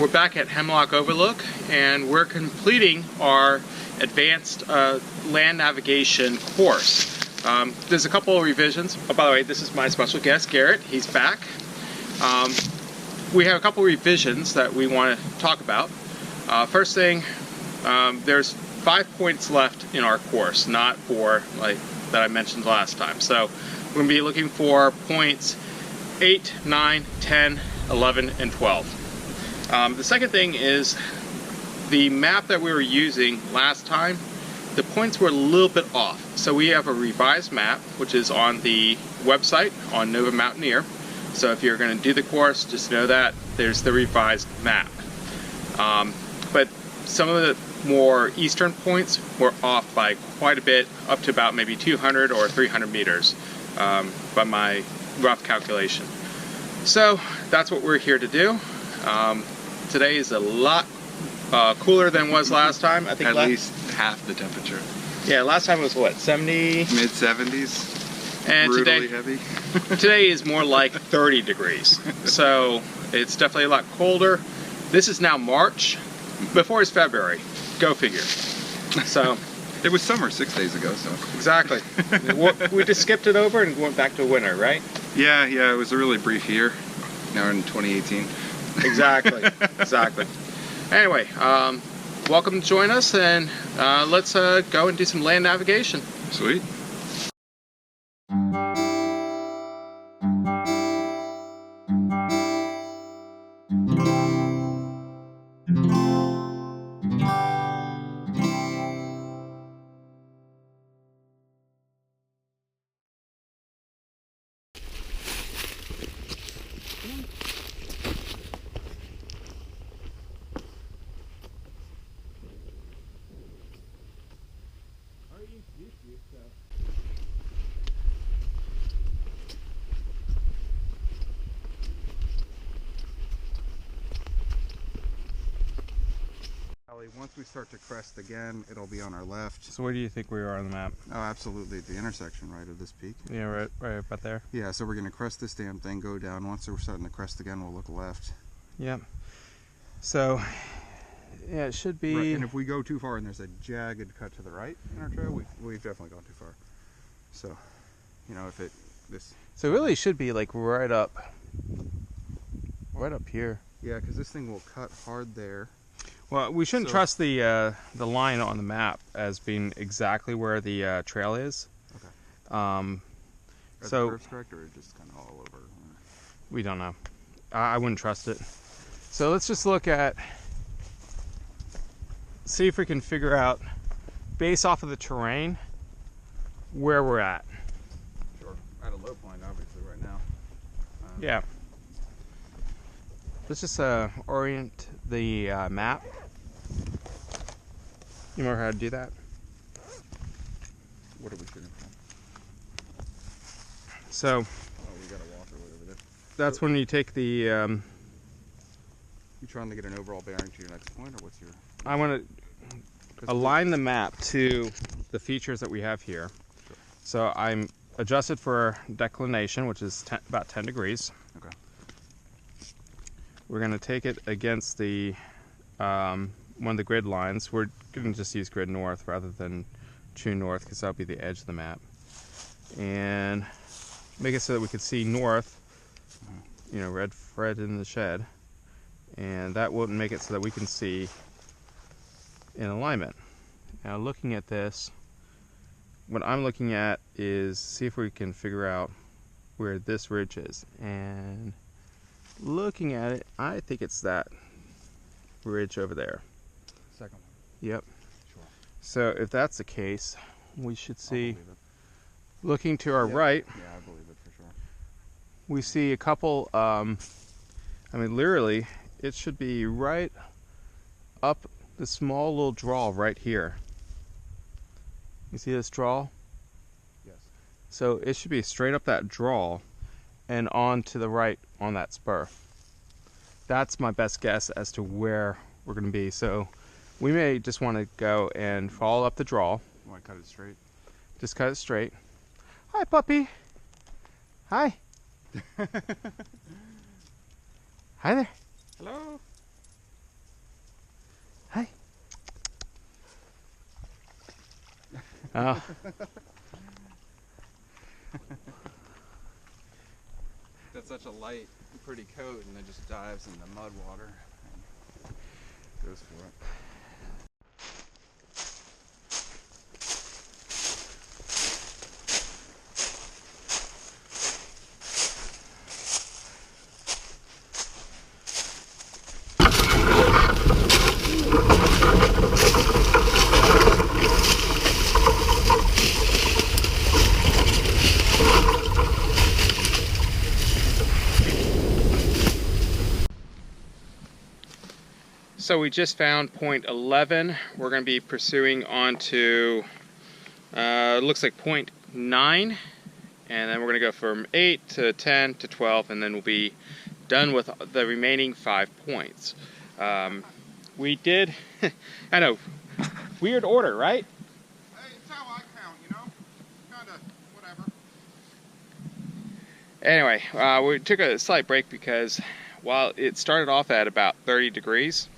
We're back at Hemlock Overlook, and we're completing our advanced land navigation course. There's a couple of revisions. Oh, by the way, this is my special guest, Garrett. He's back. We have a couple of revisions that we want to talk about. First thing, there's 5 points left in our course, not 4 like that I mentioned last time. So we're going to be looking for points 8, 9, 10, 11, and 12. The second thing is the map that we were using last time, the points were a little bit off. So we have a revised map, which is on the website on Nova Mountaineer. So if you're going to do the course, just know that there's the revised map. But some of the more eastern points were off by quite a bit, up to about maybe 200 or 300 meters by my rough calculation. So that's what we're here to do. Today is a lot cooler than it was last time. I think at least half the temperature. Yeah, last time it was what, 70? Mid 70s. And brutally heavy. Today is more like 30 degrees. So it's definitely a lot colder. This is now March. Before it's February. Go figure. So it was summer 6 days ago. So exactly. We just skipped it over and went back to winter, right? Yeah. It was a really brief year. Now we're in 2018. Exactly. Exactly. Anyway, welcome to join us, and let's go and do some land navigation. Sweet. Once we start to crest again, it'll be on our left. So where do you think we are on the map? Oh, absolutely, at the intersection, right, of this peak. Yeah, right about there. Yeah, so we're going to crest this damn thing, go down. Once we're starting to crest again, we'll look left. Yep. So, yeah, it should be... Right, and if we go too far and there's a jagged cut to the right in our trail, we've definitely gone too far. So, you know, if this... So it really should be like right up here. Yeah, because this thing will cut hard there. Well, we shouldn't trust the line on the map as being exactly where the trail is. Okay. Are the curves correct, or just kind of all over? We don't know. I wouldn't trust it. So let's just look at, see if we can figure out, based off of the terrain, where we're at. Sure. At a low point, obviously, right now. Yeah. Let's just orient the map. You know how to do that? What are we shooting from? So, we got a walker over there. That's when you take the... You trying to get an overall bearing to your next point, or what's your... I want to align the map to the features that we have here. Sure. So I'm adjusted for declination, which is about 10 degrees. Okay. We're going to take it against the one of the grid lines. We're going to just use grid north rather than true north, because that'll be the edge of the map. And make it so that we can see north, you know, red Fred in the shed. And that will make it so that we can see in alignment. Now looking at this, what I'm looking at is see if we can figure out where this ridge is. And looking at it, I think it's that ridge over there. Second one. Yep. Sure. So if that's the case, we should see, looking to our right, yeah, I believe it for sure. we see a couple, I mean literally, it should be right up the small little draw right here. You see this draw? Yes. So it should be straight up that draw and on to the right on that spur. That's my best guess as to where we're going to be. So we may just want to go and follow up the draw. You want to cut it straight? Just cut it straight. Hi, puppy. Hi. Hi there. Hello. Oh. That's such a light, pretty coat, and it just dives in the mud water and goes for it. So we just found point 11. We're going to be pursuing on to, looks like point 9. And then we're going to go from 8 to 10 to 12, and then we'll be done with the remaining 5 points. We did, I know, weird order, right? Hey, it's how I count, you know? Kinda, whatever. Anyway, we took a slight break because while it started off at about 30 degrees,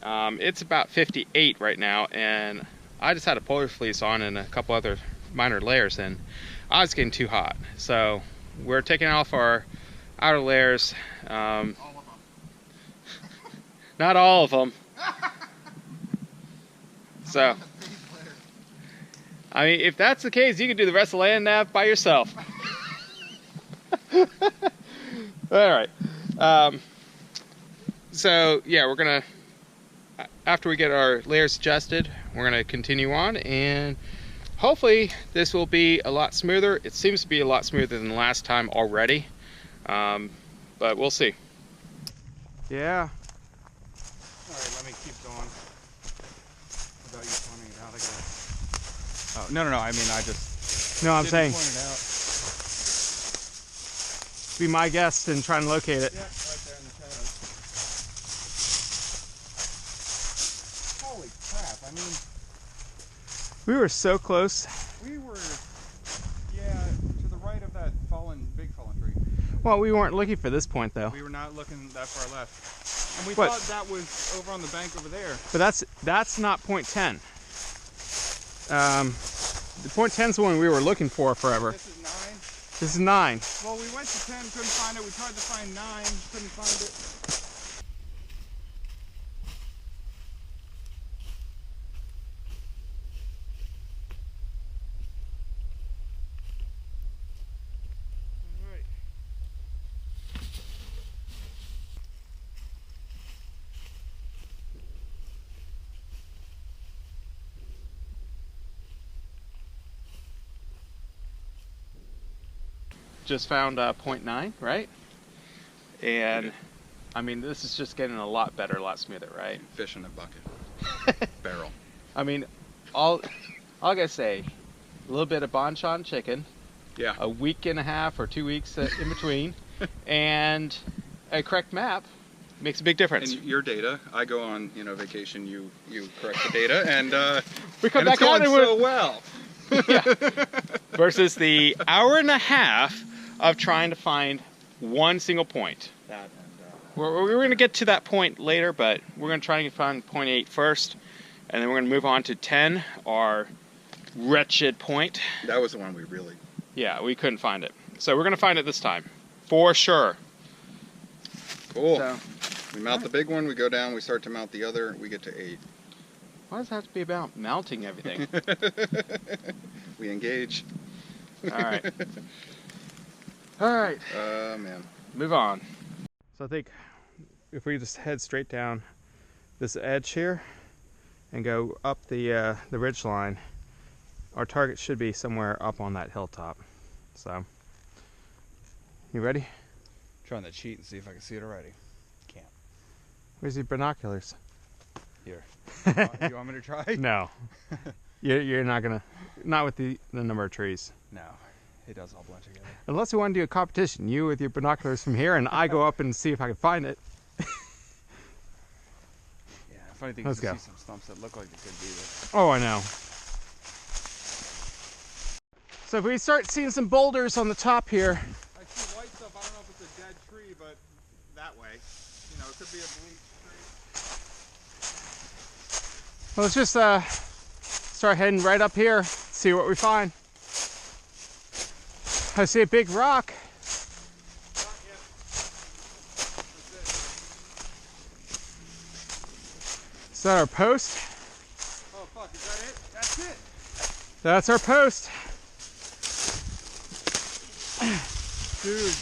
it's about 58 right now, and I just had a polar fleece on and a couple other minor layers, and I was getting too hot. So we're taking off our outer layers. All of them. Not all of them. So, I mean, if that's the case, you can do the rest of the land nav by yourself. All right. So yeah, we're gonna, after we get our layers adjusted, we're gonna continue on, and hopefully this will be a lot smoother. It seems to be a lot smoother than the last time already, but we'll see. Yeah. All right, let me keep going. Without you pointing it out, I guess. Oh, no, I mean, I just No, I'm didn't saying point it out. be my guest and try and locate it. Yeah, right there in the shadows. Holy crap, I mean, We were so close. we were, yeah, to the right of that big fallen tree. Well, we weren't looking for this point though. We were not looking that far left. And we What? thought that was over on the bank over there. But that's not point 10. The point 10 is the one we were looking for forever. This is 9. This is 9. Well, we went to 10, couldn't find it. We tried to find 9, couldn't find it. Just found point 9, right? And I mean, this is just getting a lot better, a lot smoother, right? Fish in a bucket. Barrel. I mean, all I gotta say, a little bit of bonchon chicken, Yeah. a week and a half or 2 weeks in between, and a correct map makes a big difference. And your data, I go on, vacation, you correct the data, and We come and back it's going out and so well. yeah. Versus the hour and a half of trying to find one single point. That We're going to get to that point later, but we're going to try and find point 8 first, and then we're going to move on to 10, our wretched point. that was the one we really. Yeah, we couldn't find it. So we're going to find it this time, for sure. Cool. So, We mount the big one, we go down, we start to mount the other, we get to 8. why does it have to be about mounting everything? We engage. All right. All right. Man. Move on. So I think if we just head straight down this edge here and go up the ridge line, our target should be somewhere up on that hilltop. So, you ready? Trying to cheat and see if I can see it already. Can't. Where's your binoculars? Here. You want me to try? No. You're not gonna, not with the number of trees. No. It does all blend together. Unless we want to do a competition, you with your binoculars from here and I go up and see if I can find it. Yeah, funny thing Let's is you go. see some stumps that look like they could be there. Oh, I know. So if we start seeing some boulders on the top here, I see white stuff. I don't know if it's a dead tree, but that way. It could be a bleached tree. well, let's just start heading right up here, see what we find. I see a big rock. Is that our post? Oh fuck, is that it? That's it. That's our post. Dude,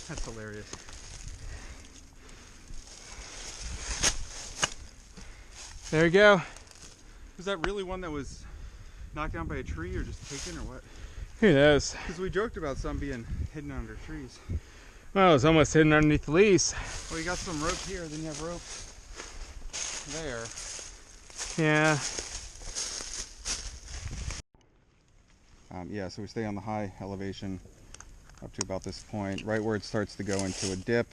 that's hilarious. There you go. Was that really one that was knocked down by a tree or just taken or what? Who knows? Because we joked about some being hidden under trees. Well, it's almost hidden underneath the leaves. Well, you got some rope here, then you have rope there. Yeah. Yeah, so we stay on the high elevation up to about this point. Right where it starts to go into a dip,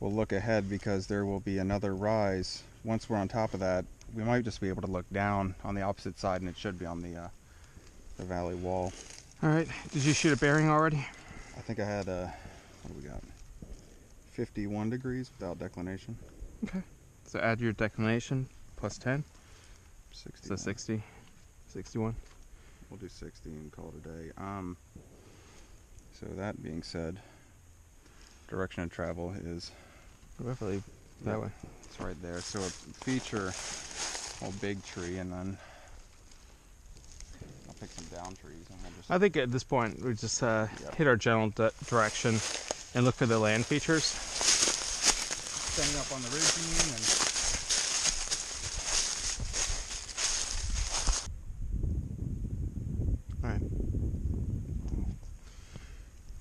we'll look ahead because there will be another rise. Once we're on top of that, we might just be able to look down on the opposite side, and it should be on the valley wall. All right. Did you shoot a bearing already? I think I had, what do we got? 51 degrees without declination. Okay. So add your declination plus 10. 60. So 60. 61. We'll do 60 and call it a day. So that being said, direction of travel is Roughly that way. it's right there. So a feature a big tree, and then I'll pick some down trees, and we'll just. I think at this point we just hit our general direction and look for the land features. Standing up on the ridge beam and. All right.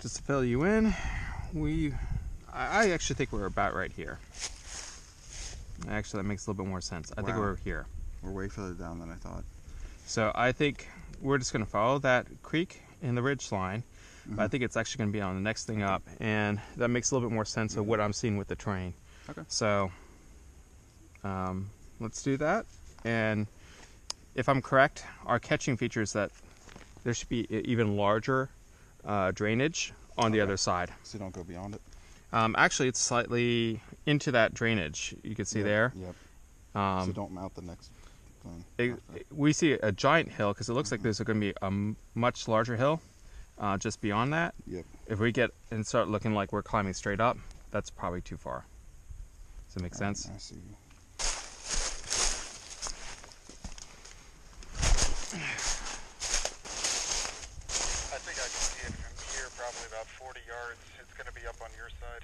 Just to fill you in, I actually think we're about right here. Actually, that makes a little bit more sense. I think Wow. we're here. We're way further down than I thought. So I think we're just going to follow that creek in the ridge line. But I think it's actually going to be on the next thing up, and that makes a little bit more sense of what I'm seeing with the terrain. Okay. So let's do that. And if I'm correct, our catching feature is that there should be even larger drainage on the other side. So don't go beyond it. Actually, it's slightly into that drainage. You can see there. Yep. So don't mount the next thing. We see a giant hill because it looks like there's going to be a much larger hill just beyond that. Yep. If we get and start looking like we're climbing straight up, that's probably too far. Does that make sense? I see. I think I can see it from here, probably about 40 yards. It's going to be up on your side.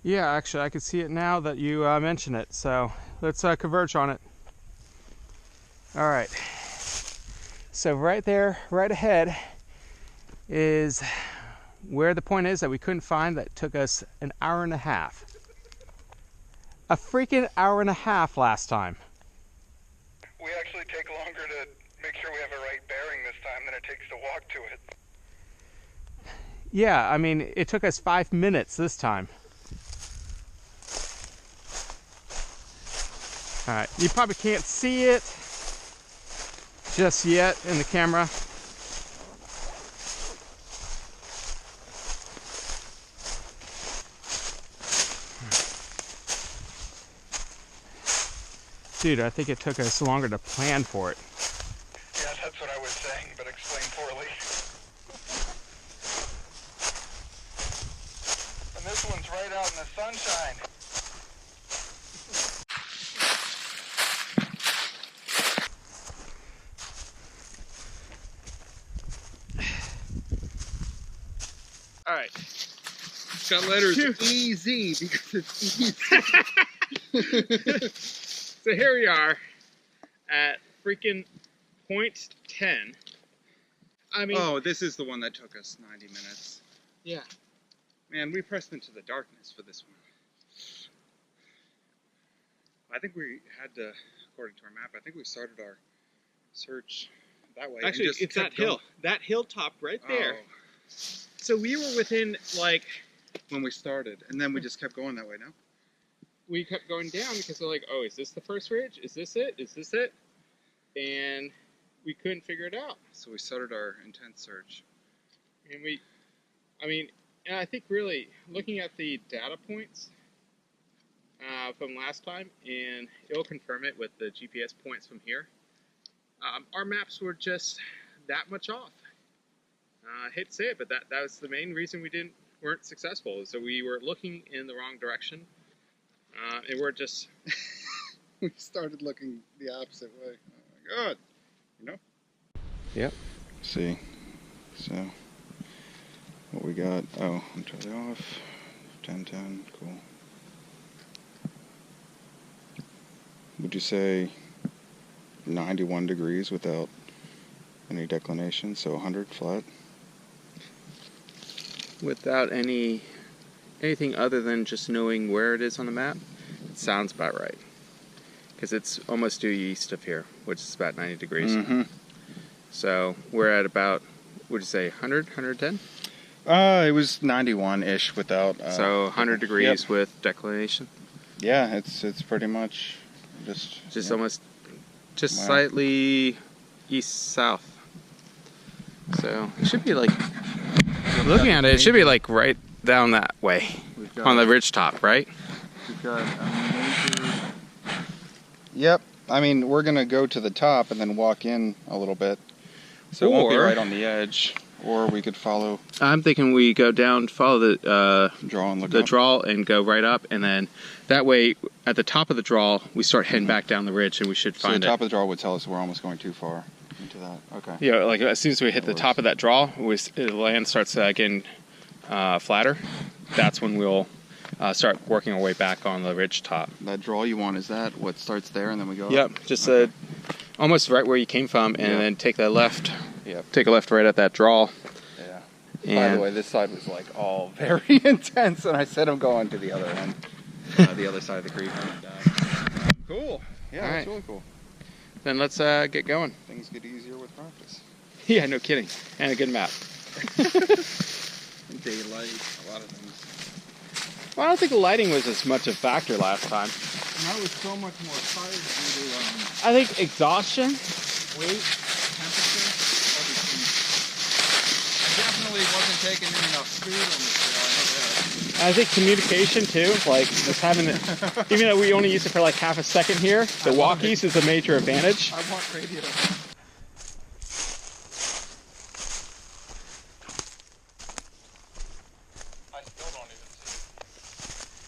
Yeah, actually, I can see it now that you mention it. So let's converge on it. All right. So right there, right ahead, is where the point is that we couldn't find that took us an hour and a half. A freaking hour and a half last time. We actually take longer to make sure we have a right bearing this time than it takes to walk to it. Yeah, I mean, it took us 5 minutes this time. All right, you probably can't see it just yet in the camera. Dude, I think it took us longer to plan for it. Yeah, that's what I was saying, but explained poorly. And this one's right out in the sunshine. All right. It's got letters EZ because it's easy. So here we are at freaking point 10. I mean, Oh, this is the one that took us 90 minutes. yeah. Man, we pressed into the darkness for this one. I think we had to, according to our map, I think we started our search that way. Actually, and just it's kept that hill. going. That hilltop right there. Oh. So we were within, like, when we started, and then we just kept going that way, no? We kept going down because we're like, oh, is this the first ridge? Is this it? Is this it? And we couldn't figure it out. So we started our intense search. And and I think really looking at the data points, from last time, and it'll confirm it with the GPS points from here. Our maps were just that much off. I hate to say it, but that was the main reason we weren't successful. So we were looking in the wrong direction, and we're just We started looking the opposite way. Oh my god. You know? Yep. See. So what we got, oh, I'm totally off. 10-10, cool. Would you say 91 degrees without any declination, so 100 flat? Without anything other than just knowing where it is on the map, it sounds about right. Because it's almost due east of here, which is about 90 degrees. Mm-hmm. So we're at about, would you say 100, 110? It was 91-ish without... so 100 degrees yep. with declination? Yeah, it's pretty much just... Just yep. almost, just Wow. slightly east-south. So it should be like, looking at it, it should be like right down that way on the ridge top, right? We've got a major... Yep. I mean, we're going to go to the top and then walk in a little bit. So it won't be Or- right on the edge. Or we could follow... I'm thinking we go down, follow the Draw and look the up. draw and go right up, and then that way at the top of the draw we start heading back down the ridge, and we should So the find top it. of the draw would tell us we're almost going too far into that. Okay. Yeah, like as soon as we hit That the works. top of that draw, the land starts getting flatter. That's when we'll start working our way back on the ridge top. That draw you want, is that what starts there and then we go Yep, up? just Okay. almost right where you came from, and Yep. then take that left. Yep. Take a left right at that draw. Yeah. By And the way, this side was like all very intense, and I said I'm going to the other end, the other side of the creek. Cool. Yeah, All that's right. really cool. then let's get going. Things get easier with practice. Yeah, no kidding, and a good map. Daylight, a lot of things. Well, I don't think the lighting was as much a factor last time. And I was so much more tired due to I think exhaustion. weight, temperature, everything. I definitely wasn't taking in enough food on the trail, I know that. I think communication too, like just having it, even though we only use it for like half a second here, the walkies is a major advantage. I want radio. I still don't even see it.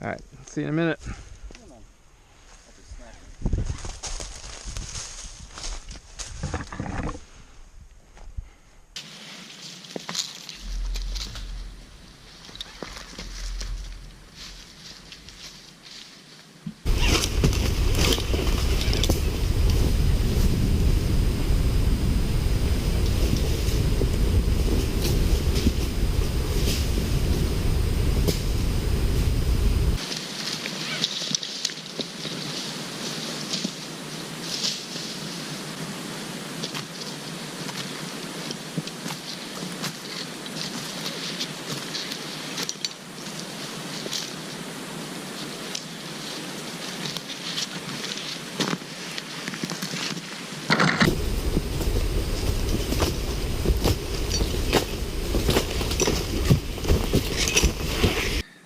All right, see you in a minute.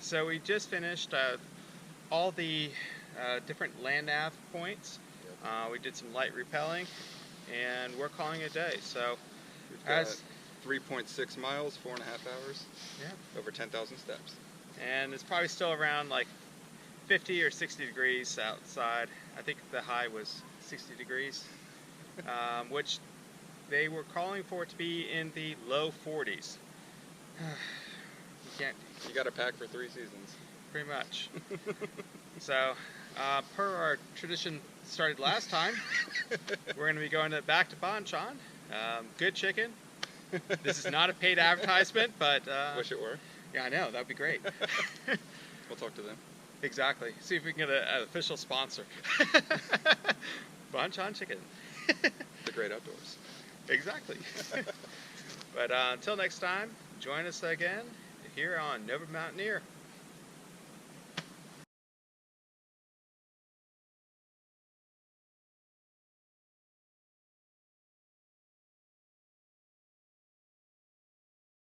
So we just finished all the different land nav points. We did some light rappelling, and we're calling it a day. So We've got as 3.6 miles, 4.5 hours, yeah, over 10,000 steps. and it's probably still around like 50 or 60 degrees outside. I think the high was 60 degrees, which they were calling for it to be in the low 40s. You can't, You got to pack for 3 seasons. pretty much. So, per our tradition started last time, we're going to be going back to Bonchon. Good chicken, This is not a paid advertisement, but Wish it were. yeah, I know, that'd be great. We'll talk to them. Exactly. See if we can get an official sponsor. Bunch on chicken. The great outdoors. Exactly. But until next time, join us again here on Nova Mountaineer.